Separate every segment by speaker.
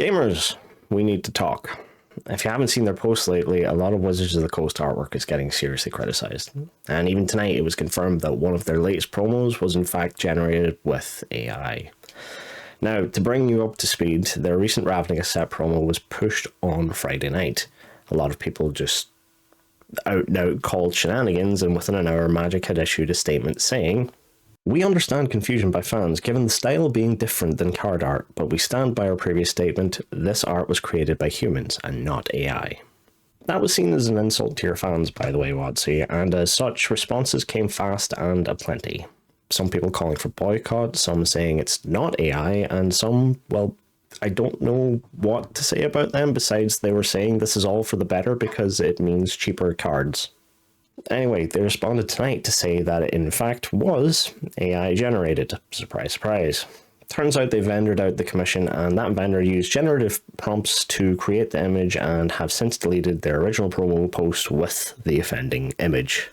Speaker 1: Gamers, we need to talk. If you haven't seen their posts lately, a lot of Wizards of the Coast artwork is getting seriously criticized. And even tonight, it was confirmed that one of their latest promos was in fact generated with AI. Now, to bring you up to speed, their recent Ravnica set promo was pushed on Friday night. A lot of people just out and out called shenanigans, and within an hour, Magic had issued a statement saying, "We understand confusion by fans given the style being different than card art, but we stand by our previous statement, this art was created by humans and not AI." That was seen as an insult to your fans, by the way, WotC, and as such, responses came fast and aplenty. Some people calling for boycott, some saying it's not AI, and some, well, I don't know what to say about them besides they were saying this is all for the better because it means cheaper cards. Anyway, they responded tonight to say that it in fact was AI generated. Surprise, surprise. Turns out they vendored out the commission, and that vendor used generative prompts to create the image and have since deleted their original promo post with the offending image.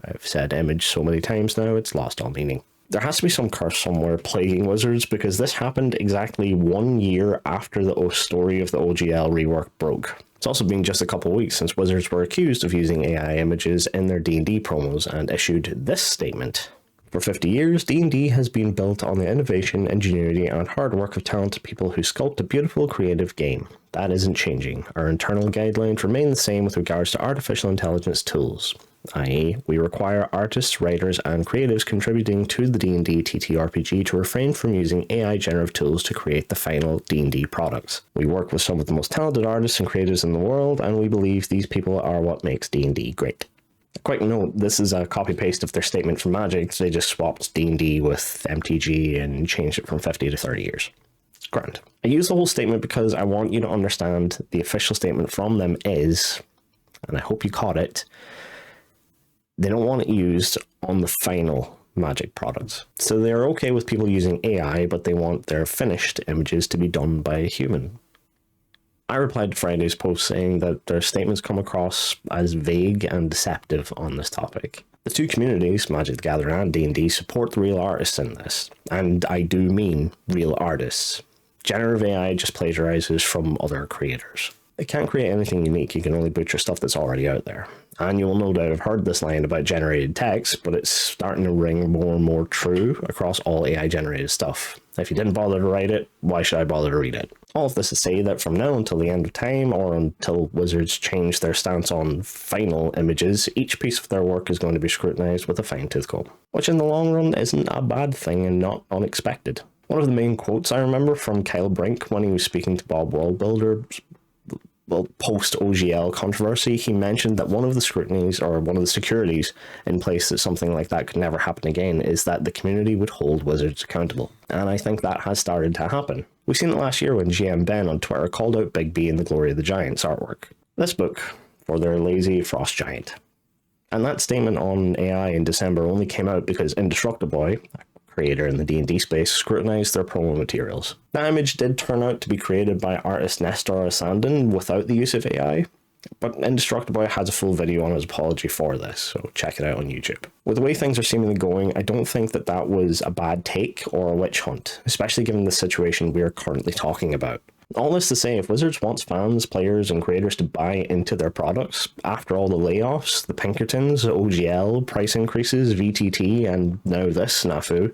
Speaker 1: I've said image so many times now, it's lost all meaning. There has to be some curse somewhere plaguing Wizards, because this happened exactly 1 year after the story of the OGL rework broke. It's also been just a couple of weeks since Wizards were accused of using AI images in their D&D promos and issued this statement. For 50 years, D&D has been built on the innovation, ingenuity, and hard work of talented people who sculpt a beautiful, creative game. That isn't changing. Our internal guidelines remain the same with regards to artificial intelligence tools, i.e., we require artists, writers, and creatives contributing to the D&D TTRPG to refrain from using AI generative tools to create the final D&D products. We work with some of the most talented artists and creatives in the world, and we believe these people are what makes D&D great. A quick note, this is a copy-paste of their statement from Magic. They just swapped D&D with MTG and changed it from 50 to 30 years. It's grand. I use the whole statement because I want you to understand the official statement from them is, and I hope you caught it, they don't want it used on the final Magic products. So they're okay with people using AI, but they want their finished images to be done by a human. I replied to Friday's post saying that their statements come across as vague and deceptive on this topic. The two communities, Magic the Gathering and D&D, support the real artists in this, and I do mean real artists. Generative AI just plagiarizes from other creators. It can't create anything unique, you can only butcher stuff that's already out there. And you will no doubt have heard this line about generated text, but it's starting to ring more and more true across all AI generated stuff. If you didn't bother to write it, why should I bother to read it? All of this to say that from now until the end of time, or until Wizards change their stance on final images, each piece of their work is going to be scrutinized with a fine-tooth comb, which in the long run isn't a bad thing and not unexpected. One of the main quotes I remember from Kyle Brink when he was speaking to Bob Worldbuilder, post-OGL controversy, he mentioned that one of the scrutinies, or one of the securities in place that something like that could never happen again, is that the community would hold Wizards accountable. And I think that has started to happen. We've seen it last year when GM Ben on Twitter called out Big B in the Glory of the Giants artwork. This book, for their lazy frost giant. And that statement on AI in December only came out because Indestructible, creator in the D&D space, scrutinized their promo materials. That image did turn out to be created by artist Nestor Asandin without the use of AI, but Indestructible has a full video on his apology for this, so check it out on YouTube. With the way things are seemingly going, I don't think that that was a bad take or a witch hunt, especially given the situation we are currently talking about. All this to say, if Wizards wants fans, players, and creators to buy into their products, after all the layoffs, the Pinkertons, OGL, price increases, VTT, and now this snafu,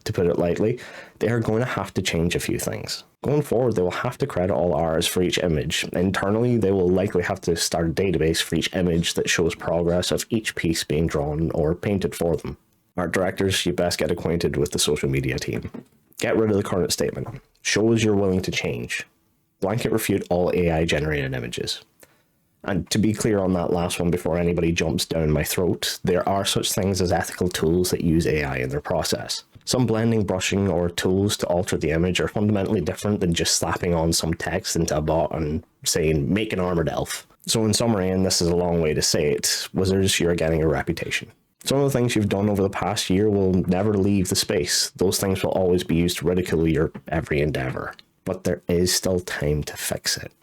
Speaker 1: to put it lightly, they are going to have to change a few things. Going forward, they will have to credit all artists for each image. Internally, they will likely have to start a database for each image that shows progress of each piece being drawn or painted for them. Art directors, you best get acquainted with the social media team. Get rid of the current statement. Show us you're willing to change. Blanket refute all AI generated images. And to be clear on that last one before anybody jumps down my throat, there are such things as ethical tools that use AI in their process. Some blending, brushing, or tools to alter the image are fundamentally different than just slapping on some text into a bot and saying, make an armored elf. So in summary, and this is a long way to say it, Wizards, you're getting a reputation. Some of the things you've done over the past year will never leave the space. Those things will always be used to ridicule your every endeavor. But there is still time to fix it.